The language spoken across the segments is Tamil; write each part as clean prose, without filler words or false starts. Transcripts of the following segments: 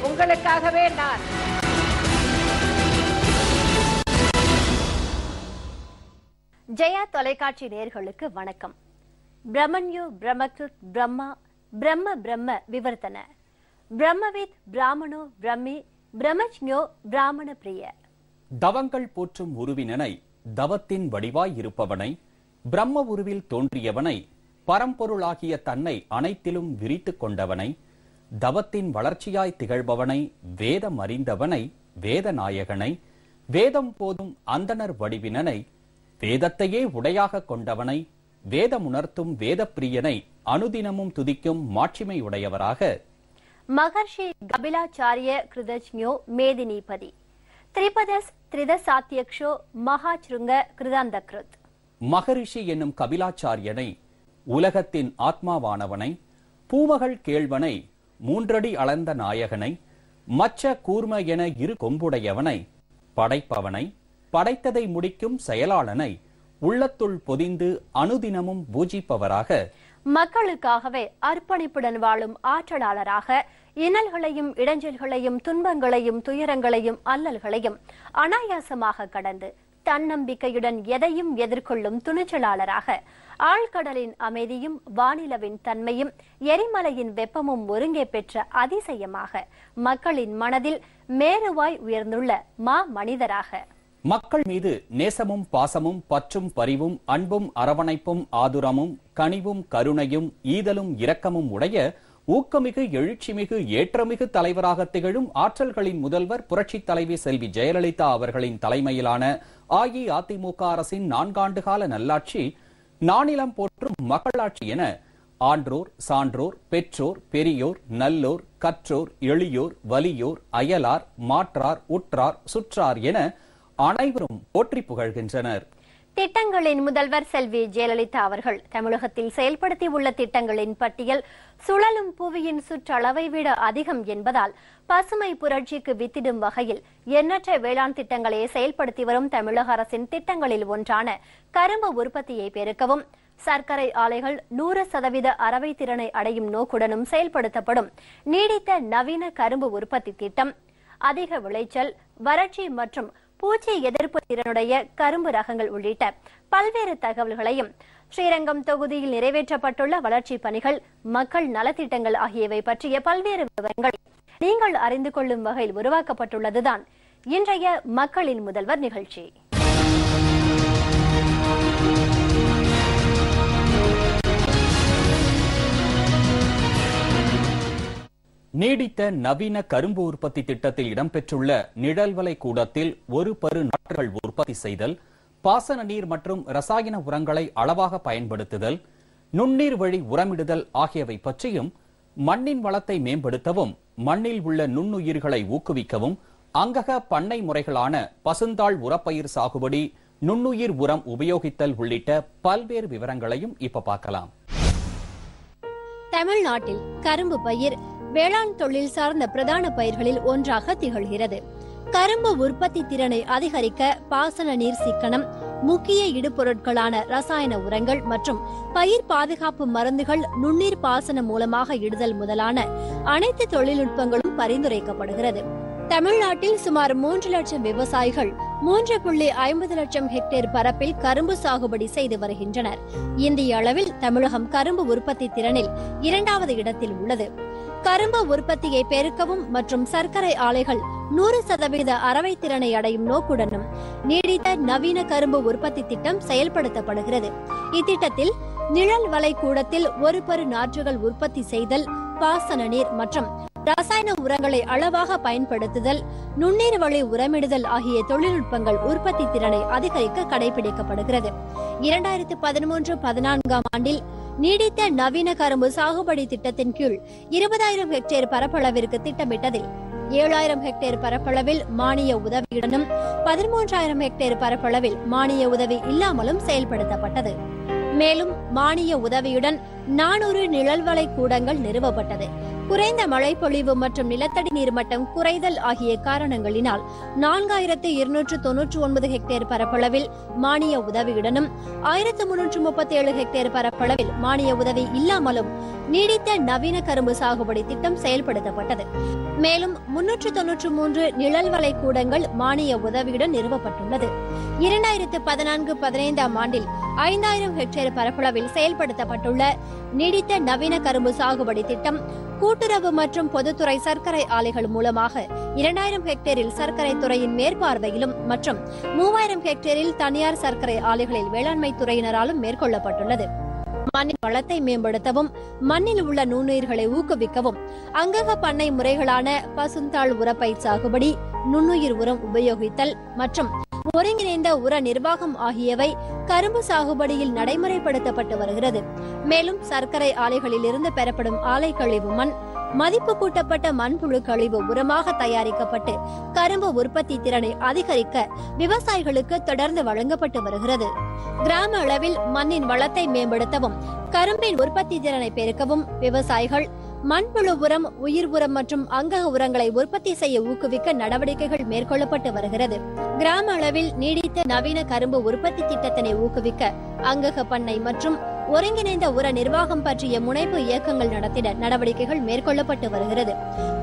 உங்களுக்காகவே நான். ஜெயா தொலைக்காட்சி நேயர்களுக்கு வணக்கம். பிரமண்யோ பிரம்மக்ருத் பிரம்மா பிரம்ம பிரம்ம விவர்த்தன பிரம்மவித் பிராமணோ பிரம்மி பிரம்மஜ்ஞோ பிராமண பிரிய. தவங்கள் போற்றும் உருவினனை, தவத்தின் வடிவாய் இருப்பவனை, பிரம்ம உருவில் தோன்றியவனை, பரம்பொருளாகிய தன்னை அனைத்திலும் விரித்துக் கொண்டவனை, தவத்தின் வளர்ச்சியாய் திகழ்பவனை, வேதம் அறிந்தவனை, வேதநாயகனை, வேதம் போதும் அந்தணர் வடிவினனை, வேதத்தையே உடையாக கொண்டவனை, வேதமுணர்த்தும் வேதப்பிரியனை அனுதினமும் துதிக்கும் மாட்சிமை உடையவராக மகர்ஷி கபிலாச்சாரிய கிருதஜ்ஞோ மேதினிபதி திரிபதஸ் திரிதசாத்யக்ஷோ மகாச்ருங்க கிருதாந்தக்ருத். மகரிஷி என்னும் கபிலாச்சாரியனை, உலகத்தின் ஆத்மாவானவனை, பூமகள் கேள்வனை, மூன்றடி அளந்த நாயகனை, மச்ச கூர்ம என இரு கொம்புடையவனை, படைப்பவனை, படைத்ததை முடிக்கும் செயலாளனை உள்ளத்துள் பொதிந்து அனுதினமும் பூஜிப்பவராக மக்களுக்காகவே அர்ப்பணிப்புடன் வாழும் ஆற்றலாளராக இன்னல்களையும் இடைஞ்சல்களையும் துன்பங்களையும் துயரங்களையும் அல்லல்களையும் அனாயாசமாக கடந்து தன்னம்பிக்கையுடன் எதையும் எதிர்கொள்ளும் துணிச்சலாளராக ஆழ்கடலின் அமைதியும் வானிலவின் தன்மையும் எரிமலையின் வெப்பமும் ஒருங்கே பெற்ற அதிசயமாக மக்களின் மனதில் மேருவாய் உயர்ந்துள்ள மா மனிதராக மக்கள் மீது நேசமும் பாசமும் பற்றும் பரிவும் அன்பும் அரவணைப்பும் ஆதுரமும் கனிவும் கருணையும் ஈதலும் இரக்கமும் உடைய ஊக்கமிகு எழுச்சிமிகு ஏற்றமிகு தலைவராக திகழும் ஆற்றல்களின் முதல்வர் புரட்சித் தலைவி செல்வி ஜெயலலிதா அவர்களின் தலைமையிலான அஇஅதிமுக அரசின் 4 ஆண்டு கால நல்லாட்சி நானிலம் போற்றும் மக்களாட்சி என ஆன்றோர் சான்றோர் பெற்றோர் பெரியோர் நல்லோர் கற்றோர் எளியோர் வலியோர் அயலார் மாற்றார் உற்றார் சுற்றார் என அனைவரும் போற்றி புகழ்கின்றனர். திட்டங்களின் முதல்வர் செல்வி ஜெயலலிதா அவர்கள் தமிழகத்தில் செயல்படுத்தி உள்ள திட்டங்களின் பட்டியல் சுழலும் புவியின் சுற்றளவை விட அதிகம் என்பதால் பசுமை புரட்சிக்கு வித்திடும் வகையில் எண்ணற்ற வேளாண் திட்டங்களை செயல்படுத்தி வரும் தமிழக அரசின் திட்டங்களில் ஒன்றான கரும்பு உற்பத்தியை பெருக்கவும், சர்க்கரை ஆலைகள் 100% அறவை திறனை அடையும் நோக்குடனும் செயல்படுத்தப்படும் நீடித்த நவீன கரும்பு உற்பத்தி திட்டம், அதிக விளைச்சல், வறட்சி மற்றும் பூச்சி எதிர்ப்பு திறனுடைய கரும்பு ரகங்கள் உள்ளிட்ட பல்வேறு தகவல்களையும், ஸ்ரீரங்கம் தொகுதியில் நிறைவேற்றப்பட்டுள்ள வளர்ச்சி பணிகள், மக்கள் நலத்திட்டங்கள் ஆகியவை பற்றிய பல்வேறு விவரங்களை நீங்கள் அறிந்து கொள்ளும் வகையில் உருவாக்கப்பட்டுள்ளதுதான் இன்றைய மக்களின் முதல்வர் நிகழ்ச்சி. நீடித்த நவீன கரும்பு உற்பத்தி திட்டத்தில் இடம்பெற்றுள்ள நிழல்வலை கூடத்தில் ஒரு பரு நாற்றுகள் உற்பத்தி செய்தல், பாசன நீர் மற்றும் ரசாயன உரங்களை அளவாக பயன்படுத்துதல், நுண்ணீர் வழி உரமிடுதல் ஆகியவை பற்றியும், மண்ணின் வளத்தை மேம்படுத்தவும், மண்ணில் உள்ள நுண்ணுயிர்களை ஊக்குவிக்கவும், அங்கக பண்ணை முறைகளான பசுந்தாள் உரப்பயிர் சாகுபடி, நுண்ணுயிர் உரம் உபயோகித்தல் உள்ளிட்ட பல்வேறு விவரங்களையும் இப்ப பார்க்கலாம். தமிழ்நாட்டில் கரும்பு பயிர் வேளாண் தொழில் சார்ந்த பிரதான பயிர்களில் ஒன்றாக திகழ்கிறது. கரும்பு உற்பத்தி திறனை அதிகரிக்க பாசன நீர் சிக்கனம், முக்கிய இடுபொருட்களான ரசாயன உரங்கள் மற்றும் பயிர் பாதுகாப்பு மருந்துகள் நுண்ணீர் பாசனம் மூலமாக இடுதல் முதலான அனைத்து தொழில்நுட்பங்களும் பரிந்துரைக்கப்படுகிறது. தமிழ்நாட்டில் சுமார் 3 லட்சம் விவசாயிகள் 3.50 லட்சம் ஹெக்டேர் பரப்பில் கரும்பு சாகுபடி செய்து வருகின்றனர். இந்திய அளவில் தமிழகம் கரும்பு உற்பத்தி திறனில் 2வது இடத்தில் உள்ளது. கரும்பு உற்பத்தியை பெருக்கவும் மற்றும் சர்க்கரை ஆலைகள் 100% அறவை திறனை அடையும் நோக்குடனும் நீடித்த நவீன கரும்பு உற்பத்தி திட்டம் செயல்படுத்தப்படுகிறது. இத்திட்டத்தில் நிழல் வலை கூடத்தில் ஒரு பரு நாற்றுகள் உற்பத்தி செய்தல், பாசன நீர் மற்றும் ரசாயன உரங்களை அளவாக பயன்படுத்துதல், நுண்ணீர் வழி உரமிடுதல் ஆகிய தொழில்நுட்பங்கள் உற்பத்தி திறனை அதிகரிக்க கடைபிடிக்கப்படுகிறது. 2013-14 ஆண்டில் நீடித்த நவீன கரும்பு சாகுபடி திட்டத்தின் கீழ் 20,000 ஹெக்டேர் பரப்பளவிற்கு திட்டமிட்டதில் 7,000 ஹெக்டேர் பரப்பளவில் மானிய உதவியுடனும் 13,000 ஹெக்டேர் பரப்பளவில் மானிய உதவி இல்லாமலும் செயல்படுத்தப்பட்டது. மேலும் மானிய உதவியுடன் 400 நிழல்வலை கூடங்கள் நிறுவப்பட்டது. குறைந்த மழைப்பொழிவு மற்றும் நிலத்தடி நீர்மட்டம் குறைதல் ஆகிய காரணங்களினால் 4299 ஹெக்டேர் பரப்பளவில் மானிய உதவியுடனும் 1337 ஹெக்டேர் பரப்பளவில் மானிய உதவி இல்லாமலும் நீடித்த நவீன கரும்பு சாகுபடி திட்டம் செயல்படுத்தப்பட்டது. மேலும் 393 நிழல் வலை கூடங்கள் மானிய உதவியுடன் நிறுவப்பட்டுள்ளது. 2014-15 ஆண்டில் 5000 ஹெக்டேர் பரப்பளவில் செயல்படுத்தப்பட்டுள்ள நீடித்த நவீன கரும்பு சாகுபடி திட்டம் கூட்டுறவு மற்றும் பொதுத்துறை சர்க்கரை ஆலைகள் மூலமாக 2000 ஹெக்டேரில் சர்க்கரை துறையின் மேற்பார்வையிலும் மற்றும் 3000 ஹெக்டேரில் தனியார் சர்க்கரை ஆலைகளில் வேளாண்மை துறையினராலும் மேற்கொள்ளப்பட்டுள்ளது. மண்ணின் வளத்தை மேம்படுத்தவும் மண்ணில் உள்ள நுண்ணுயிர்களை ஊக்குவிக்கவும் அங்கக பண்ணை முறைகளான பசுந்தாள் உரப்பயிர் சாகுபடி, நுண்ணுயிர் உரம் உபயோகித்தல் மற்றும் ஒருங்கிணைந்த உர நிர்வாகம் ஆகியவை கரும்பு சாகுபடியில் நடைமுறைப்படுத்தப்பட்டு வருகிறது. மேலும் சர்க்கரை ஆலைகளில் இருந்து பெறப்படும் ஆலை கழிவு மண் மதிப்பு கூட்டப்பட்ட மண்புழு கழிவு உரமாக தயாரிக்கப்பட்டு கரும்பு உற்பத்தி திறனை அதிகரிக்க விவசாயிகளுக்கு தொடர்ந்து வழங்கப்பட்டு வருகிறது. கிராம அளவில் மண்ணின் வளத்தை மேம்படுத்தவும் கரும்பின் உற்பத்தி திறனை பெருக்கவும் விவசாயிகள் மண்புழு உரம், உயிர் உரம் மற்றும் அங்கக உரங்களை உற்பத்தி செய்ய ஊக்குவிக்க நடவடிக்கைகள் மேற்கொள்ளப்பட்டு வருகிறது. கிராம அளவில் நீடித்த நவீன கரும்பு உற்பத்தி திட்டத்தினை ஊக்குவிக்க அங்கக பண்ணை மற்றும் ஒருங்கிணைந்த உர நிர்வாகம் பற்றிய முனைப்பு இயக்கங்கள் நடத்திட நடவடிக்கைகள் மேற்கொள்ளப்பட்டு வருகிறது.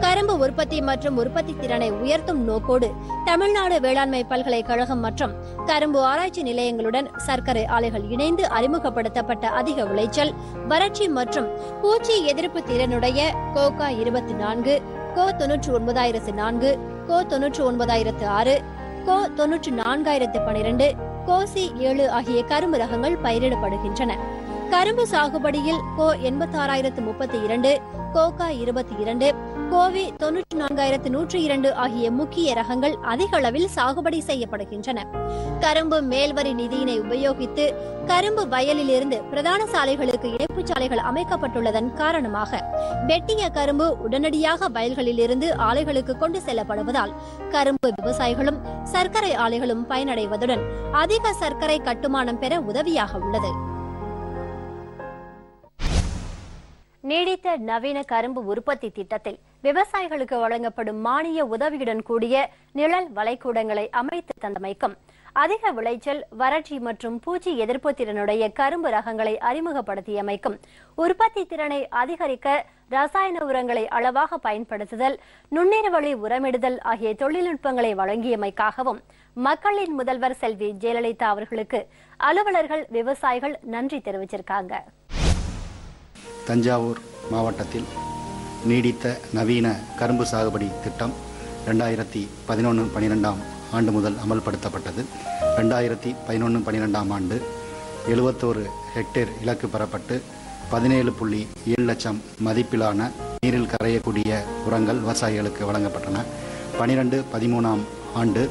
கரும்பு உற்பத்தி மற்றும் உற்பத்தி திறனை உயர்த்தும் நோக்கோடு தமிழ்நாடு வேளாண்மை பல்கலைக்கழகம் மற்றும் கரும்பு ஆராய்ச்சி நிலையங்களுடன் சர்க்கரை ஆலைகள் இணைந்து அறிமுகப்படுத்தப்பட்ட அதிக விளைச்சல், வறட்சி மற்றும் பூச்சி எதிர்ப்பு திறனுடைய கோகா 24, கோ 99004, கோ 99006, கோ 94012, கோசி 7 ஆகிய கரும்பு ரகங்கள் பயிரிடப்படுகின்றன. கரும்பு சாகுபடியில் கோ 86032, கோகா 22, கோவி 94102 ஆகிய முக்கிய ரகங்கள் அதிக அளவில் சாகுபடி செய்யப்படுகின்றன. கரும்பு மேல்வரி நிதியினை உபயோகித்து கரும்பு வயலில் இருந்து பிரதான சாலைகளுக்கு இணைப்பு சாலைகள் அமைக்கப்பட்டுள்ளதன் காரணமாக வெட்டிய கரும்பு உடனடியாக வயல்களில் இருந்து ஆலைகளுக்கு கொண்டு செல்லப்படுவதால் கரும்பு விவசாயிகளும் சர்க்கரை ஆலைகளும் பயனடைவதுடன் அதிக சர்க்கரை கட்டுமானம் பெற உதவியாக உள்ளது. நீடித்த நவீன கரும்பு உற்பத்தி திட்டத்தில் விவசாயிகளுக்கு வழங்கப்படும் மானிய உதவியுடன் கூடிய நிழல் வளைக்கூடங்களை அமைத்து தந்தமைக்கும், அதிக விளைச்சல், வறட்சி மற்றும் பூச்சி எதிர்ப்பு திறனுடைய கரும்பு ரகங்களை அறிமுகப்படுத்தியமைக்கும், உற்பத்தி திறனை அதிகரிக்க ரசாயன உரங்களை அளவாக பயன்படுத்துதல், நுண்ணீர் வழி உரமிடுதல் ஆகிய தொழில்நுட்பங்களை வழங்கியமைக்காகவும் மக்களின் முதல்வர் செல்வி ஜெயலலிதா அவர்களுக்கு அலுவலர்கள், விவசாயிகள் நன்றி தெரிவிச்சிருக்காங்க. தஞ்சாவூர் மாவட்டத்தில் நீடித்த நவீன கரும்பு சாகுபடி திட்டம் 2011-12 ஆண்டு முதல் அமல்படுத்தப்பட்டது. 2011-12 ஆண்டு 71 ஹெக்டேர் இலக்கு பெறப்பட்டு 17.7 லட்சம் மதிப்பிலான நீரில் கரையக்கூடிய உரங்கள் விவசாயிகளுக்கு வழங்கப்பட்டன. 12-13 ஆண்டு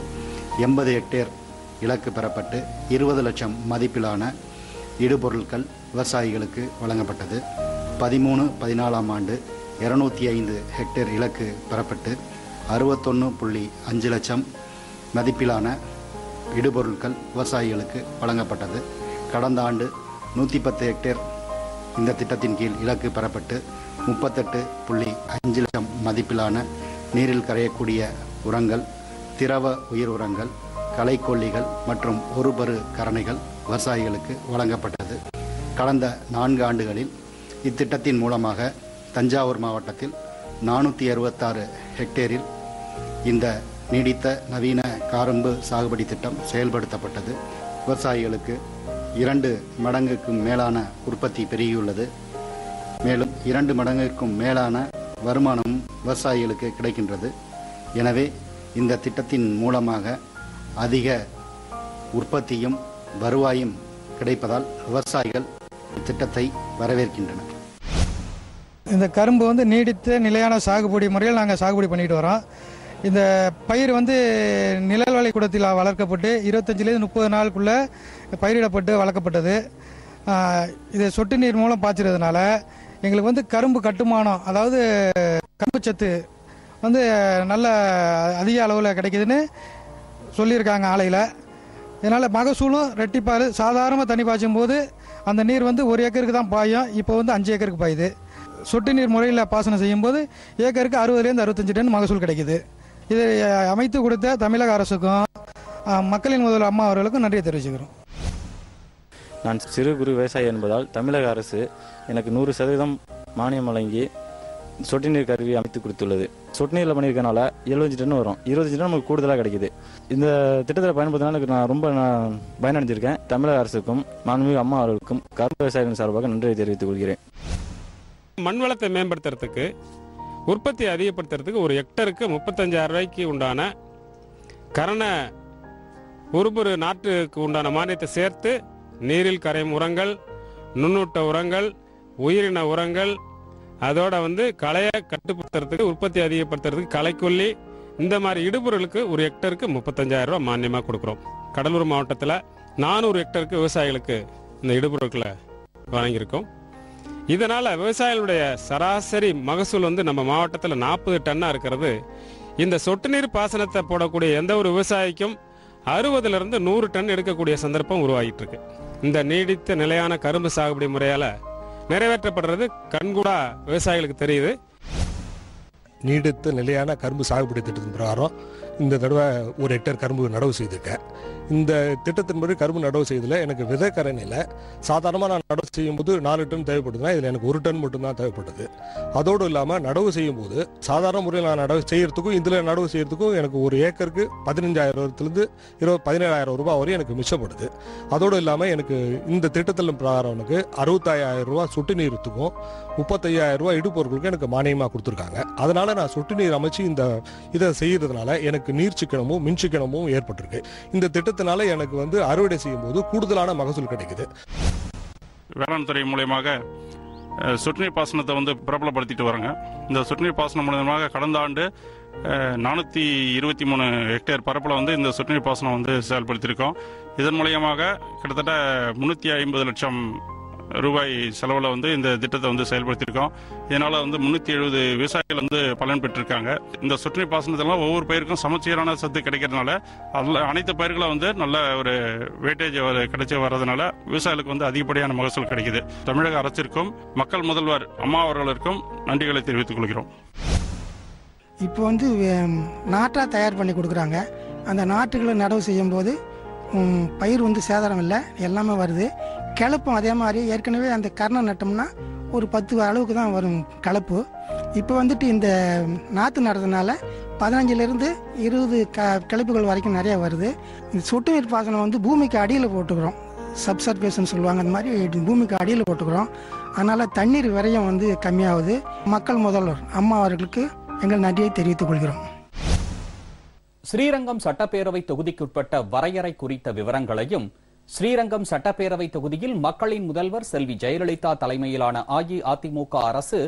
80 ஹெக்டேர் இலக்கு பெறப்பட்டு 20 லட்சம் மதிப்பிலான இடுபொருட்கள் விவசாயிகளுக்கு வழங்கப்பட்டது. 13-14 ஆண்டு 205 ஹெக்டேர் இலக்கு பெறப்பட்டு 61.5 லட்சம் மதிப்பிலான இடுபொருட்கள் விவசாயிகளுக்கு வழங்கப்பட்டது. கடந்த ஆண்டு 110 ஹெக்டேர் இந்த திட்டத்தின் கீழ் இலக்கு பெறப்பட்டு 38.5 லட்சம் மதிப்பிலான நீரில் கரையக்கூடிய உரங்கள், திரவ உயிர் உரங்கள், களைக்கொல்லிகள் மற்றும் ஒருபரு கரணைகள் விவசாயிகளுக்கு வழங்கப்பட்டது. கடந்த 4 ஆண்டுகளில் இத்திட்டத்தின் மூலமாக தஞ்சாவூர் மாவட்டத்தில் 466 ஹெக்டேரில் இந்த நீடித்த நவீன கரும்பு சாகுபடி திட்டம் செயல்படுத்தப்பட்டது. விவசாயிகளுக்கு 2 மடங்குக்கும் மேலான உற்பத்தி பெருகியுள்ளது. மேலும் 2 மடங்குக்கும் மேலான வருமானம் விவசாயிகளுக்கு கிடைக்கின்றது. எனவே இந்த திட்டத்தின் மூலமாக அதிக உற்பத்தியும் வருவாயும் கிடைப்பதால் விவசாயிகள் இத்திட்டத்தை வரவேற்கின்றனர். இந்த கரும்பு நீடித்த நிலையான சாகுபடி முறையில் நாங்கள் சாகுபடி பண்ணிட்டு வரோம். இந்த பயிர் நிழல் வலை கூடத்தில் வளர்க்கப்பட்டு 25 30 நாளுக்குள்ளே பயிரிடப்பட்டு வளர்க்கப்பட்டது. இதை சொட்டு நீர் மூலம் பாய்ச்சறதுனால எங்களுக்கு கரும்பு கட்டுமானம், அதாவது கரும்பு சத்து நல்ல அதிக அளவில் கிடைக்குதுன்னு சொல்லியிருக்காங்க ஆலையில். இதனால் மகசூலும் ரெட்டிப்பாரு. சாதாரணமாக தண்ணி பாய்ச்சும் போது அந்த நீர் 1 ஏக்கருக்கு தான் பாயும், இப்போ 5 ஏக்கருக்கு பாயுது. சொட்டு நீர் முறையில் பாசனம் செய்யும்போது ஏக்கருக்கு 60லேருந்து 65 டன் மகசூல் கிடைக்குது. இதை அமைத்து கொடுத்த தமிழக அரசுக்கும் மக்களின் முதல்வர் அம்மா அவர்களுக்கும் நன்றியை தெரிவிச்சுக்கிறோம். நான் சிறு குறு விவசாயி என்பதால் தமிழக அரசு எனக்கு 100% மானியம் வழங்கி சொட்டு நீர் கருவி அமைத்து கொடுத்துள்ளது. சொட்டு நீரில் பண்ணியிருக்கனால 75 டன் வரும், 25 டன் நமக்கு கூடுதலாக கிடைக்குது. இந்த திட்டத்தில் பயன்படுத்தினால எனக்கு நான் பயனடைஞ்சிருக்கேன். தமிழக அரசுக்கும் மாண்புமிகு அம்மா அவர்களுக்கும் கரும்பு விவசாயிகளின் சார்பாக நன்றியை தெரிவித்துக் கொள்கிறேன். மண் வளத்தை மேம்படுத்துறதுக்கு, உற்பத்தியை அதிகப்படுத்துறதுக்கு ஒரு ஹெக்டருக்கு 35,000 ரூபாய்க்கு உண்டான கரண ஒரு நாட்டுக்கு உண்டான மானியத்தை சேர்த்து நீரில் கரையும் உரங்கள், நுண்ணூட்ட உரங்கள், உயிரின உரங்கள், அதோட களையை கட்டுப்படுத்துறதுக்கு, உற்பத்தி அதிகப்படுத்துறதுக்கு களைக்கொல்லி, இந்த மாதிரி இடுபொருளுக்கு ஒரு ஹெக்டருக்கு 35,000 ரூபாய் மானியமாக கொடுக்குறோம். கடலூர் மாவட்டத்தில் 400 ஹெக்டருக்கு விவசாயிகளுக்கு இந்த இடுபொருட்களை வழங்கியிருக்கோம். இதனால் விவசாயிகளுடைய சராசரி மகசூல் நம்ம மாவட்டத்தில் 40 டன்னாக இருக்கிறது. இந்த சொட்டு நீர் பாசனத்தை போடக்கூடிய எந்த ஒரு விவசாயிக்கும் 60லிருந்து 100 டன் எடுக்கக்கூடிய சந்தர்ப்பம் உருவாகிட்டு இருக்கு. இந்த நீடித்த நிலையான கரும்பு சாகுபடி முறையால் நிறைவேற்றப்படுறது கண்கூடா விவசாயிகளுக்கு தெரியுது. நீடித்த நிலையான கரும்பு சாகுபடி திட்டத்தின் பிரகாரம் இந்த தடவை ஒரு ஹெக்டேர் கரும்பு நடவு செய்திருக்கேன். இந்த திட்டத்தின்படி கரும்பு நடவு செய்ததில் எனக்கு விதைக்கரணையில் சாதாரணமாக நான் நடவு செய்யும்போது 4 டன் தேவைப்படுதுன்னா இதில் எனக்கு 1 டன் மட்டும்தான் தேவைப்பட்டது. அதோடு இல்லாமல் நடவு செய்யும்போது சாதாரண முறையில் நான் நடவு செய்யறதுக்கும் இதில் நடவு செய்யறதுக்கும் எனக்கு ஒரு ஏக்கருக்கு 15,000 17,000 ரூபாய் வரையும் எனக்கு மிச்சப்படுது. அதோடு இல்லாமல் எனக்கு இந்த திட்டத்தின் பிரகாரம் எனக்கு 65,000 ரூபாய் சொட்டு நீருத்துக்கும் 35,000 ரூபாய் இடுபொருட்களுக்கும் எனக்கு மானியமாக கொடுத்துருக்காங்க. அதனால நான் சொட்டு நீர் அமைச்சு இதை செய்யறதுனால எனக்கு நீர் சிக்கனமும் மின் சிக்கனமும் ஏற்பட்டிருக்கு. இந்த திட்டத்தினால எனக்கு அறுவடை செய்யும் போது கூடுதலான மகசூல் கிடைக்குது. வேளாண் துறை மூலமாக சொட்டு நீர் பாசனத்தை பிரபலப்படுத்திட்டு வராங்க. இந்த சொட்டு நீர் பாசனம் மூலமாக கடந்த ஆண்டு 423 ஹெக்டேர் பரப்பில் இந்த சொட்டு நீர் பாசனம் செயல்படுத்தியிருக்கோம். இதன் மூலியமாக கிட்டத்தட்ட 350 லட்சம் ரூபாய் செலவில் இந்த திட்டத்தை செயல்படுத்தியிருக்கோம். இதனால 370 விவசாயிகள் பலன் பெற்றிருக்காங்க. இந்த சொட்டு நீர் பாசனத்தினால ஒவ்வொரு பயிருக்கும் சமச்சீரான சத்து கிடைக்கிறதுனால அனைத்து பயிர்களும் நல்ல ஒரு வெயிட்டேஜ் கிடைச்சி வர்றதுனால விவசாயிகளுக்கு அதிகப்படியான மகசூல் கிடைக்குது. தமிழக அரசிற்கும் மக்கள் முதல்வர் அம்மா அவர்களுக்கும் நன்றிகளை தெரிவித்துக் கொள்கிறோம். இப்போ நாட்டாக தயார் பண்ணி கொடுக்குறாங்க. அந்த நாட்டுகளை நடவு செய்யும் போது பயிர் சேதாரம் இல்லை, எல்லாமே வருது. கிளப்பும் அதே மாதிரி ஏற்கனவே அந்த கரணை நட்டோம்னா ஒரு 10 அளவுக்கு தான் வரும் கலப்பு. இப்போ இந்த நாற்று நடுறதுனால 15லிருந்து 20 கிளப்புகள் வரைக்கும் நிறையா வருது. இந்த சொட்டு நீர் பாசனம் பூமிக்கு அடியில் போட்டுக்கிறோம், சப்சர்பேஷன் சொல்லுவாங்க. அந்த மாதிரி பூமிக்கு அடியில் போட்டுக்கிறோம். அதனால் தண்ணீர் விரயம் கம்மியாகுது. மக்கள் முதல்வர் அம்மா அவர்களுக்கு எங்கள் நன்றியை தெரிவித்துக் கொள்கிறோம். ஸ்ரீரங்கம் சட்டப்பேரவை தொகுதிக்குட்பட்ட வரையறை குறித்த விவரங்களையும், ஸ்ரீரங்கம் சட்டப்பேரவை தொகுதியில் மக்களின் முதல்வர் செல்வி ஜெயலலிதா தலைமையிலான அஇஅதிமுக அரசு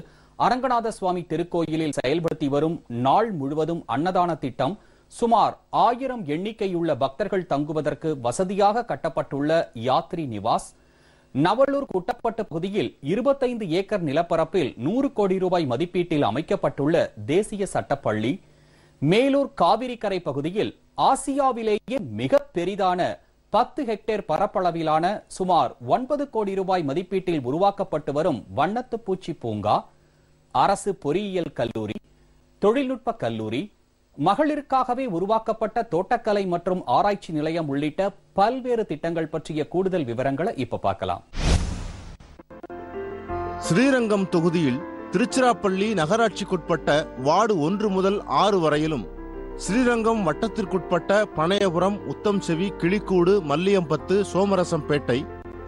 அரங்கநாத சுவாமி திருக்கோயிலில் செயல்படுத்தி வரும் நாள் முழுவதும் அன்னதான திட்டம், சுமார் 1000 எண்ணிக்கையுள்ள பக்தர்கள் தங்குவதற்கு வசதியாக கட்டப்பட்டுள்ள யாத்ரி நிவாஸ், நவலூர் குட்டப்பட்டு பகுதியில் 25 ஏக்கர் நிலப்பரப்பில் 100 கோடி ரூபாய் மதிப்பீட்டில் அமைக்கப்பட்டுள்ள தேசிய சட்டப்பள்ளி, மேலூர் காவிரிக்கரை பகுதியில் ஆசியாவிலேயே மிக பெரிதான 10 ஹெக்டேர் பரப்பளவிலான சுமார் 9 கோடி ரூபாய் மதிப்பீட்டில் உருவாக்கப்பட்டு வரும் வண்ணத்துப்பூச்சி பூங்கா, அரசு பொறியியல் கல்லூரி, தொழில்நுட்ப கல்லூரி, மகளிருக்காகவே உருவாக்கப்பட்ட தோட்டக்கலை மற்றும் ஆராய்ச்சி நிலையம் உள்ளிட்ட பல்வேறு திட்டங்கள் பற்றிய கூடுதல் விவரங்களை இப்ப பார்க்கலாம். ஸ்ரீரங்கம் தொகுதியில் திருச்சிராப்பள்ளி நகராட்சிக்குட்பட்ட வார்டு 1 முதல் 6 வரையிலும், ஸ்ரீரங்கம் வட்டத்திற்குட்பட்ட பனையபுரம், உத்தம்செவி, கிளிக்கூடு, மல்லியம்பத்து, சோமரசம்பேட்டை,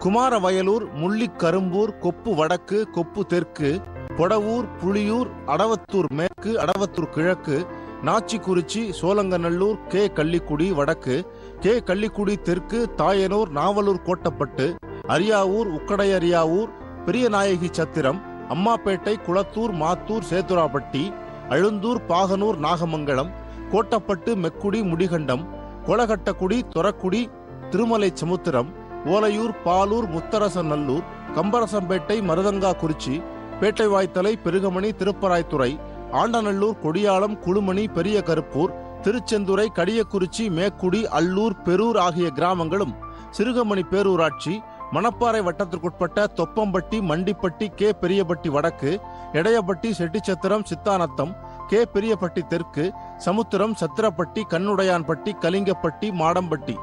குமாரவயலூர், முள்ளிக்கரும்பூர், கொப்பு வடக்கு, கொப்பு தெற்கு, பொடவூர், புளியூர், அடவத்தூர் மேற்கு, அடவத்தூர் கிழக்கு, நாச்சிக்குறிச்சி, சோழங்கநல்லூர், கே கள்ளிக்குடி வடக்கு, கே கள்ளிக்குடி தெற்கு, தாயனூர், நாவலூர் கோட்டப்பட்டு, அரியாவூர், உக்கடையரியாவூர், பெரியநாயகி சத்திரம், அம்மாப்பேட்டை, குளத்தூர், மாத்தூர், சேத்துராப்பட்டி, அழுந்தூர், பாகனூர், நாகமங்கலம், கோட்டப்பட்டு, மெக்குடி, முடிகண்டம், கொலகட்டக்குடி, தொரக்குடி, திருமலை சமுத்திரம், ஓலையூர், பாலூர், முத்தரசநல்லூர், கம்பரசம்பேட்டை, மருதங்காக்குறிச்சி, பேட்டைவாய்த்தலை, பெருகமணி, திருப்பராய்த்துறை, ஆண்டநல்லூர், கொடியாளம், குழுமணி, பெரிய கருப்பூர், திருச்செந்துறை, கடியக்குறிச்சி, மேக்குடி, அல்லூர், பெரூர் ஆகிய கிராமங்களும், சிறுகமணி பேரூராட்சி, மணப்பாறை வட்டத்திற்குட்பட்ட தொப்பம்பட்டி, மண்டிப்பட்டி, கே பெரியப்பட்டி வடக்கு, எடையப்பட்டி, செட்டிச்சத்திரம், சித்தானத்தம், கே பெரியப்பட்டி தெற்கு, சமுத்திரம், சத்திரப்பட்டி, கண்ணுடையான்பட்டி, கலிங்கப்பட்டி, மாடம்பட்டி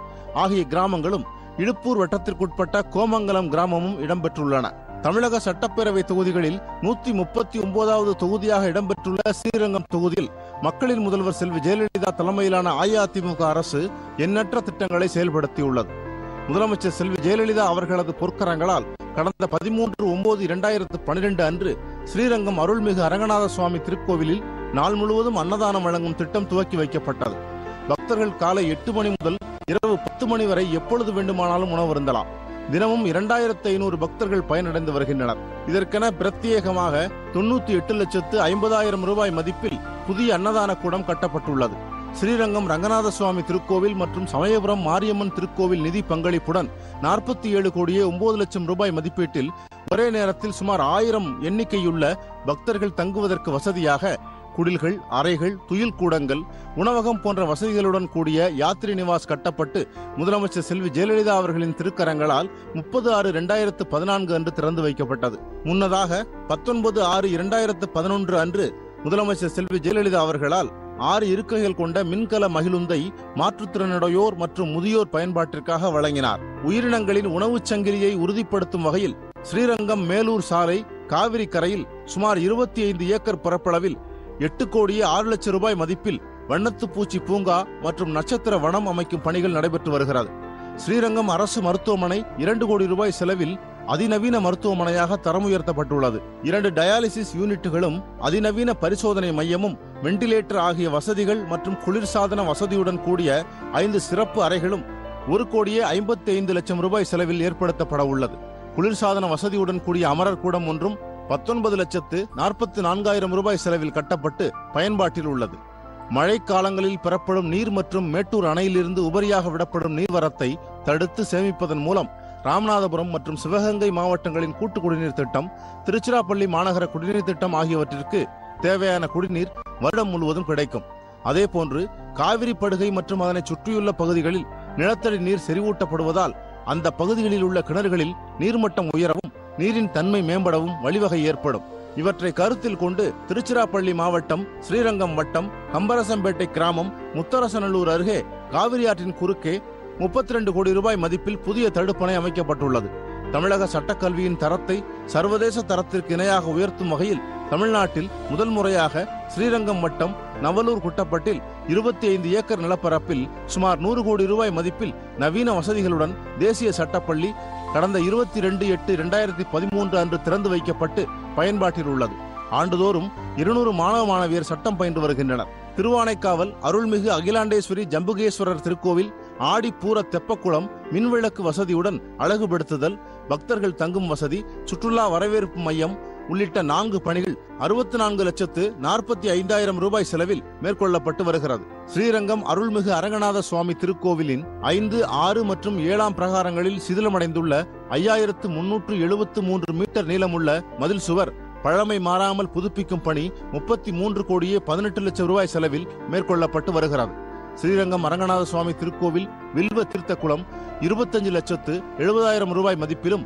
ஆகிய கிராமங்களும் இழுப்பூர் வட்டத்திற்குட்பட்ட கோமங்கலம் கிராமமும் இடம்பெற்றுள்ளன. தமிழக சட்டப்பேரவை தொகுதிகளில் 139வது தொகுதியாக இடம்பெற்றுள்ள ஸ்ரீரங்கம் தொகுதியில் மக்களின் முதல்வர் செல்வி ஜெயலலிதா தலைமையிலான அஇஅதிமுக அரசு எண்ணற்ற திட்டங்களை செயல்படுத்தியுள்ளது. முதலமைச்சர் செல்வி ஜெயலலிதா அவர்களது பொற்கரங்களால் கடந்த 13/9/2012 அன்று ஸ்ரீரங்கம் அருள்மிகு அரங்கநாத சுவாமி திருக்கோவிலில் நாள் முழுவதும் அன்னதானம் வழங்கும் திட்டம் துவக்கி வைக்கப்பட்டது. பக்தர்கள் காலை 8 மணி முதல் இரவு 10 மணி வரை எப்பொழுது வேண்டுமானாலும் உணவருந்தலாம். தினமும் 2500 பக்தர்கள் பயனடைந்து வருகின்றனர். இதற்கென பிரத்யேகமாக 98,50,000 ரூபாய் மதிப்பில் புதிய அன்னதான கூடம் கட்டப்பட்டுள்ளது. ஸ்ரீரங்கம் ரங்கநாத சுவாமி திருக்கோவில் மற்றும் சமயபுரம் மாரியம்மன் திருக்கோவில் நிதி பங்களிப்புடன் 47,09,00,000 ரூபாய் மதிப்பீட்டில் ஒரே நேரத்தில் சுமார் 1000 எண்ணிக்கையுள்ள பக்தர்கள் தங்குவதற்கு வசதியாக குடில்கள், அறைகள், துயில் கூடங்கள், உணவகம் போன்ற வசதிகளுடன் கூடிய யாத்ரி நிவாஸ் கட்டப்பட்டு முதலமைச்சர் செல்வி ஜெயலலிதா அவர்களின் திருக்கரங்களால் 30/6/2014 அன்று திறந்து வைக்கப்பட்டது. முன்னதாக 19/6/2011 அன்று முதலமைச்சர் செல்வி ஜெயலலிதா அவர்களால் 6 இருக்கைகள் கொண்ட மின்கல மகிழுந்தை மாற்றுத்திறனுடையோர் மற்றும் முதியோர் பயன்பாட்டிற்காக வழங்கினார். உயிரினங்களின் உணவுச் சங்கிலியை உறுதிப்படுத்தும் வகையில் ஸ்ரீரங்கம் மேலூர் சாலை காவிரி கரையில் சுமார் 25 ஏக்கர் பரப்பளவில் 8,06,00,000 ரூபாய் மதிப்பில் வண்ணத்து பூச்சி பூங்கா மற்றும் நட்சத்திர வனம் அமைக்கும் பணிகள் நடைபெற்று வருகிறது. ஸ்ரீரங்கம் அரசு மருத்துவமனை 2 கோடி ரூபாய் செலவில் அதிநவீன மருத்துவமனையாக தரம் உயர்த்தப்பட்டுள்ளது. 2 டயாலிசிஸ் யூனிட்டுகளும், அதிநவீன பரிசோதனை மையமும், வெண்டிலேட்டர் ஆகிய வசதிகள் மற்றும் குளிர்சாதன வசதியுடன் கூடிய 5 சிறப்பு அறைகளும் 1,55,00,000 ரூபாய் செலவில் ஏற்படுத்தப்பட உள்ளது. குளிர்சாதன வசதியுடன் கூடிய அமரர் கூடம் ஒன்றும் 19,44,000 ரூபாய் செலவில் கட்டப்பட்டு பயன்பாட்டில் உள்ளது. மழை காலங்களில் பெறப்படும் நீர் மற்றும் மேட்டூர் அணையிலிருந்து உபரியாக விடப்படும் நீர்வரத்தை தடுத்து சேமிப்பதன் மூலம் ராமநாதபுரம் மற்றும் சிவகங்கை மாவட்டங்களின் கூட்டு குடிநீர் திட்டம், திருச்சிராப்பள்ளி மாநகர குடிநீர் திட்டம் ஆகியவற்றிற்கு தேவையான குடிநீர் வருடம் முழுவதும் கிடைக்கும். அதேபோன்று காவிரி படுகை மற்றும் அதனை சுற்றியுள்ள பகுதிகளில் நிலத்தடி நீர் செறிவூட்டப்படுவதால் அந்த பகுதிகளில் உள்ள கிணறுகளில் நீர்மட்டம் உயரவும் நீரின் தன்மை மேம்படவும் வழிவகை ஏற்படும். இவற்றை கருத்தில் கொண்டு திருச்சிராப்பள்ளி மாவட்டம் ஸ்ரீரங்கம் வட்டம் கம்பரசம்பேட்டை கிராமம் முத்தரசநல்லூர் அருகே காவிரி ஆற்றின் குறுக்கே 32 கோடி ரூபாய் மதிப்பில் புதிய தடுப்பணை அமைக்கப்பட்டுள்ளது. தமிழக சட்டக்கல்வியின் தரத்தை சர்வதேச தரத்திற்கு இணையாக உயர்த்தும் வகையில் தமிழ்நாட்டில் முதல் முறையாக ஸ்ரீரங்கம் வட்டம் நவலூர் குட்டப்பட்டில் 25 ஏக்கர் நிலப்பரப்பில் சுமார் 100 கோடி ரூபாய் மதிப்பில் நவீன வசதிகளுடன் தேசிய சட்டப்பள்ளி கடந்த 22/8/2013 அன்று திறந்து வைக்கப்பட்டு பயன்பாட்டில் உள்ளது. ஆண்டுதோறும் 200 மாணவ மாணவியர் சட்டம் பயின்று வருகின்றனர். திருவானைக்காவல் அருள்மிகு அகிலாண்டேஸ்வரி ஜம்புகேஸ்வரர் திருக்கோவில் ஆடிப்பூர தெப்பக்குளம் மின்விளக்கு வசதியுடன் அழகுபடுத்துதல், பக்தர்கள் தங்கும் வசதி, சுற்றுலா வரவேற்பு மையம் உள்ளிட்ட 4 பணிகள் 64,45,000 ரூபாய் செலவில் மேற்கொள்ளப்பட்டு வருகிறது. ஸ்ரீரங்கம் அருள்மிகு அரங்கநாத சுவாமி திருக்கோவிலின் 5, 6 மற்றும் 7ஆம் பிரகாரங்களில் சிதிலமடைந்துள்ள 5,373 மீட்டர் நீளமுள்ள மதில் சுவர் பழமை மாறாமல் புதுப்பிக்கும் பணி 33,18,00,000 ரூபாய் செலவில் மேற்கொள்ளப்பட்டு வருகிறது. ஸ்ரீரங்கம் அரங்கநாத சுவாமி திருக்கோவில் வில்வ தீர்த்தக்குளம் 25,70,000 ரூபாய் மதிப்பிலும்,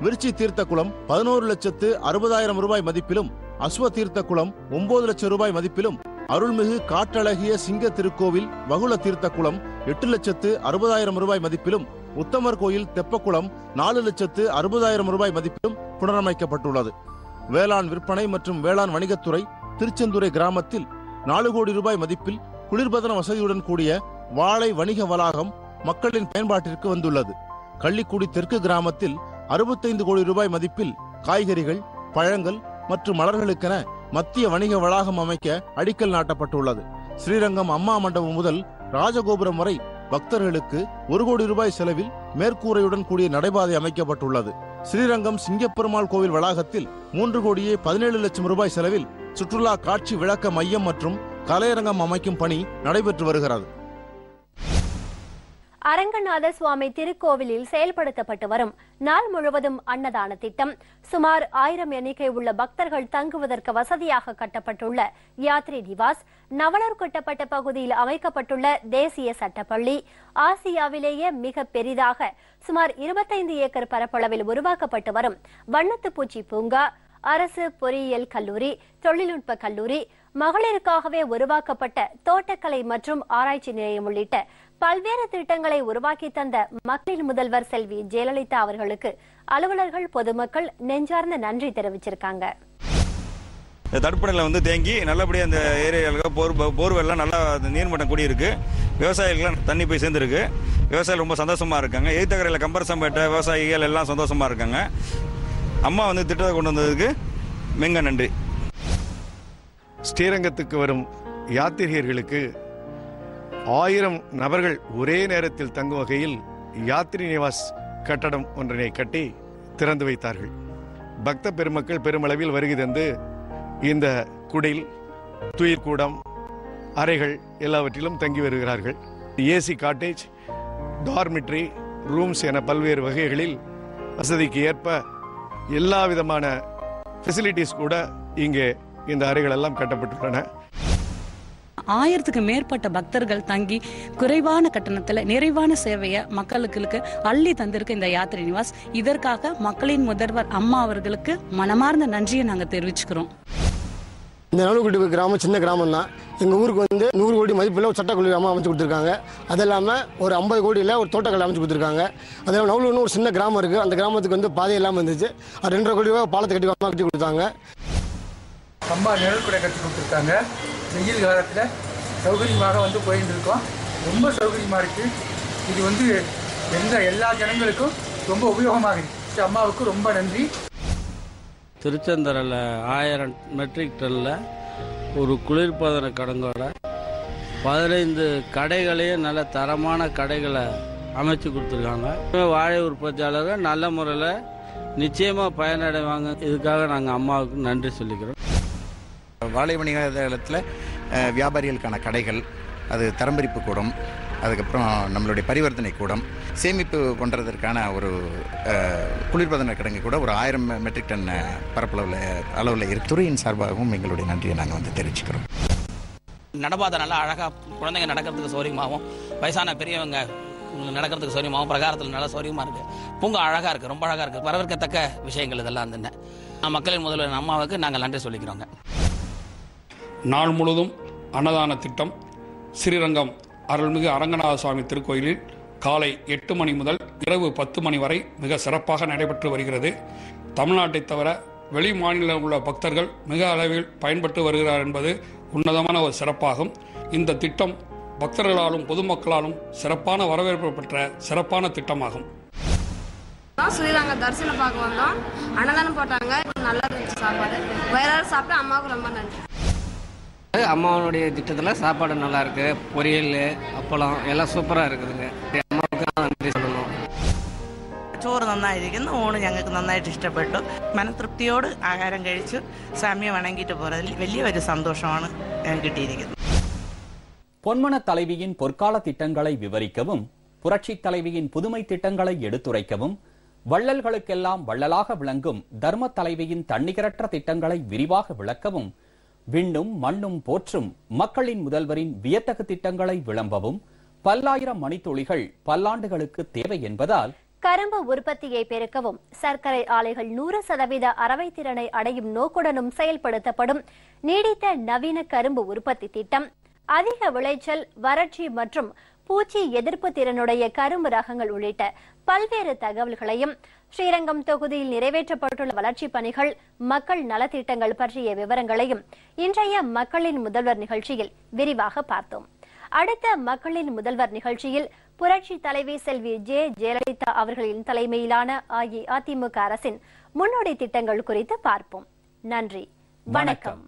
விருச்சி தீர்த்தக்குளம் 11,60,000 ரூபாய் மதிப்பிலும், அஸ்வ தீர்த்தக்குளம் 9,00,000 ரூபாய் மதிப்பிலும், அருள்மிகு காற்றழகிய சிங்க திருக்கோவில் வகுள தீர்த்தக்குளம் 8,60,000 ரூபாய் மதிப்பிலும், உத்தமர் கோயில் தெப்பக்குளம் 4,60,000 ரூபாய் மதிப்பிலும் புனரமைக்கப்பட்டுள்ளது. வேளாண் விற்பனை மற்றும் வேளாண் வணிகத்துறை திருச்செந்துறை கிராமத்தில் 4 கோடி ரூபாய் மதிப்பில் குளிர்பதன வசதியுடன் கூடிய வாழை வணிக வளாகம் மக்களின் பயன்பாட்டிற்கு வந்துள்ளது. கள்ளிக்குடி தெற்கு கிராமத்தில் 65 கோடி ரூபாய் மதிப்பில் காய்கறிகள், பழங்கள் மற்றும் மலர்களுக்கென மத்திய வணிக வளாகம் அமைக்க அடிக்கல் நாட்டப்பட்டுள்ளது. ஸ்ரீரங்கம் அம்மா மண்டபம் முதல் ராஜகோபுரம் வரை பக்தர்களுக்கு 1 கோடி ரூபாய் செலவில் மேற்கூரையுடன் கூடிய நடைபாதை அமைக்கப்பட்டுள்ளது. ஸ்ரீரங்கம் சிங்கப்பெருமாள் கோவில் வளாகத்தில் 3,17,00,000 ரூபாய் செலவில் சுற்றுலா காட்சி விளக்க மையம் மற்றும் கலையரங்கம் அமைக்கும் பணி நடைபெற்று வருகிறது. அரங்கநாத சுவாமி திருக்கோவிலில் செயல்படுத்தப்பட்டு வரும் நாள் முழுவதும் அன்னதான திட்டம், சுமார் 1000 எண்ணிக்கை உள்ள பக்தர்கள் தங்குவதற்கு வசதியாக கட்டப்பட்டுள்ள யாத்ரி நிவாஸ், நவலூர் கட்டப்பட்ட பகுதியில் அமைக்கப்பட்டுள்ள தேசிய சட்டப்பள்ளி, ஆசியாவிலேயே மிக பெரிதாக சுமார் 25 ஏக்கர் பரப்பளவில் உருவாக்கப்பட்டு வரும் வண்ணத்துப்பூச்சி பூங்கா, அரசு பொறியியல் கல்லூரி, தொழில்நுட்ப கல்லூரி, மகளிருக்காகவே உருவாக்கப்பட்ட தோட்டக்கலை மற்றும் ஆராய்ச்சி நிலையம் உள்ளிட்ட பல்வேறு திட்டங்களை உருவாக்கி தந்த மக்களின் முதல்வர் செல்வி ஜெயலலிதா அவர்களுக்கு அலுவலர்கள், பொதுமக்கள் நெஞ்சார்ந்த நன்றி தெரிவிச்சிருக்காங்க. தடுப்பணையில் தேங்கி நல்லபடியாக அந்த ஏரியாவுக்கு போர்வெல்லாம் நல்லா நீர்மட்டம் கூடி இருக்கு. விவசாயிகளுக்கு தண்ணி போய் சேர்ந்துருக்கு. விவசாயிகள் ரொம்ப சந்தோஷமா இருக்காங்க. எய்த்தக்கரையில் கம்பரசம்பேட்டை விவசாயிகள் எல்லாம் சந்தோஷமா இருக்காங்க. அம்மா திட்டத்தை கொண்டு வந்ததுக்கு மிக நன்றி. ஸ்ரீரங்கத்துக்கு வரும் யாத்திரிகர்களுக்கு 1000 நபர்கள் ஒரே நேரத்தில் தங்கும் வகையில் யாத்ரி நிவாஸ் கட்டடம் ஒன்றினை கட்டி திறந்து வைத்தார்கள். பக்த பெருமக்கள் பெருமளவில் வருகை தந்து இந்த குடில், துயிர்கூடம், அறைகள் எல்லாவற்றிலும் தங்கி வருகிறார்கள். ஏசி காட்டேஜ், டார்மிட்ரி, ரூம்ஸ் என பல்வேறு வகைகளில் வசதிக்கு ஏற்ப எல்லா விதமான ஃபெசிலிட்டிஸ் கூட இங்கே இந்த அறைகள் எல்லாம் கட்டப்பட்டுள்ளன. 1000க்கு மேற்பட்ட பக்தர்கள் தங்கி குறைவான கட்டணத்தில் நிறைவான சேவையை மக்களுக்கு அள்ளி தந்திருக்கு இந்த யாத்ரி நிவாஸ். இதற்காக மக்களின் முதல்வர் அம்மா அவர்களுக்கு மனமார்ந்த நன்றியை நாங்கள் தெரிவிச்சுக்கிறோம். இந்த நவலூர் கிராமம் சின்ன கிராமம் தான். எங்கள் ஊருக்கு 100 கோடி மதிப்பில் ஒரு சட்டக்கல்லூரி அம்மா அமைச்சு கொடுத்துருக்காங்க. அது இல்லாமல் ஒரு 50 கோடியில் ஒரு தோட்டக்கலை அமைச்சு கொடுத்துருக்காங்க. அது இல்லாமல் நவலூர்னு ஒரு சின்ன கிராமம் இருக்குது. அந்த கிராமத்துக்கு பாதை இல்லாமல் இருந்துச்சு. அது 2.5 கோடி ரூபாய் பாலத்தை கட்டி கொடுத்தாங்க. அம்மா நிழற்குடை கட்டி கொடுத்துருக்காங்க. வெயில் காலத்தில் சௌகரியமாக போயிட்டு இருக்கோம். ரொம்ப சௌகரியமாக இருக்குது. இது எல்லா ஜனங்களுக்கும் ரொம்ப உபயோகமாக இருக்குது. அம்மாவுக்கு ரொம்ப நன்றி. திருச்செந்தரில் 1000 மெட்ரிக் டன்னில் ஒரு குளிர்பதன கடங்கோட 15 கடைகளையும் நல்ல தரமான கடைகளை அமைச்சு கொடுத்துருக்காங்க. வாழை உற்பத்தியாளர்கள் நல்ல முறையில் நிச்சயமாக பயனடைவாங்க. இதுக்காக நாங்கள் அம்மாவுக்கு நன்றி சொல்லிக்கிறோம். வாழை வணிகத்தில் வியாபாரிகளுக்கான கடைகள், அது தரம்பிரிப்பு கூடம், அதுக்கப்புறம் நம்மளுடைய பரிவர்த்தனை கூடம், சேமிப்பு பண்ணுறதற்கான ஒரு குளிர்பதன கிடங்கு கூட ஒரு 1000 மெட்ரிக் டன் அளவில் இருக்கு. துறையின் சார்பாகவும் எங்களுடைய நன்றியை நாங்கள் தெரிவிச்சுக்கிறோம். நடபாதை நல்லா அழகாக குழந்தைங்க நடக்கிறதுக்கு சௌரியமாகவும், வயசான பெரியவங்க நடக்கிறதுக்கு சௌரியமாகவும், பிரகாரத்தில் நல்லா சௌரியமாக இருக்குது. பூங்கா அழகாக இருக்குது, ரொம்ப அழகாக இருக்குது. வரவேற்கத்தக்க விஷயங்கள் இதெல்லாம் மக்களின் முதல்வர் அம்மாவுக்கு நாங்கள் நன்றி சொல்லிக்கிறோங்க. நாள் முழுவதும் அன்னதான திட்டம் ஸ்ரீரங்கம் அருள்மிகு அரங்கநாத சுவாமி திருக்கோயிலில் காலை 8 மணி முதல் இரவு 10 மணி வரை மிக சிறப்பாக நடைபெற்று வருகிறது. தமிழ்நாட்டை தவிர வெளி மாநிலம் உள்ள பக்தர்கள் மிக அளவில் பயன்பட்டு வருகிறார் என்பது உன்னதமான ஒரு சிறப்பாகும். இந்த திட்டம் பக்தர்களாலும் பொதுமக்களாலும் சிறப்பான வரவேற்பு பெற்ற சிறப்பான திட்டமாகும். ஸ்ரீரங்க தரிசனம் பார்க்க வந்தோம். அன்னதானம் போட்டாங்க, நல்லா இருந்துச்சு சாப்பாடு. வயிறார சாப்பிட்டு அம்மாவுக்கு ரொம்ப நன்றி. அம்மாவனுடைய திட்டத்தில் சாப்பாடு நல்லா இருக்கு, பொரியல், அப்பளம் எல்லாம் சூப்பராக இருக்குதுங்க. അമ്മക്ക് നന്ദി சொல்லணும். ചോറ് നന്നായിരിക്കുന്നു. ഊണ് ഞങ്ങൾക്ക് നന്നായിട്ട് ഇഷ്ടപ്പെട്ടു. മനതൃപ്തിയോട് ആഹാരം കഴിച്ചു സ്വാമിയെ വണങ്ങിയിട്ട് പോறதில் വലിയൊരു சந்தோஷമാണ് കിട്ടിയിരിക്കുന്നത്. பொன்மன தலைவியின் பொற்கால திட்டங்களை விவரிக்கவும், புரட்சி தலைவியின் புதுமை திட்டங்களை எடுத்துரைக்கவும், வள்ளல்களுக்கெல்லாம் வள்ளலாக விளங்கும் தர்ம தலைவியின் தன்னிகரற்ற திட்டங்களை விரிவாக விளக்கவும், விண்ணும் மண்ணும் போற்றும் மக்களின் முதல்வரின் வியத்தகு திட்டங்களை விளம்பவும் பல்லாயிரம் மணித்துளிகள் பல்லாண்டுகளுக்கு தேவை என்பதால் கரும்பு உற்பத்தியை பெருக்கவும், சர்க்கரை ஆலைகள் 100% அறவை திறனை அடையும் நோக்குடனும் செயல்படுத்தப்படும் நீடித்த நவீன கரும்பு உற்பத்தி திட்டம், அதிக விளைச்சல், வறட்சி மற்றும் பூச்சி எதிர்ப்பு திறனுடைய கரும்பு ரகங்கள் உள்ளிட்ட பல்வேறு தகவல்களையும், ஸ்ரீரங்கம் தொகுதியில் நிறைவேற்றப்பட்டுள்ள வளர்ச்சிப் பணிகள், மக்கள் நலத்திட்டங்கள் பற்றிய விவரங்களையும் இன்றைய மக்களின் முதல்வர் நிகழ்ச்சியில் விரிவாக பார்த்தோம். அடுத்த மக்களின் முதல்வர் நிகழ்ச்சியில் புரட்சி தலைவி செல்வி ஜெயலலிதா அவர்களின் தலைமையிலான அஇஅதிமுக அரசின் முன்னோடி திட்டங்கள் குறித்து பார்ப்போம். நன்றி, வணக்கம்.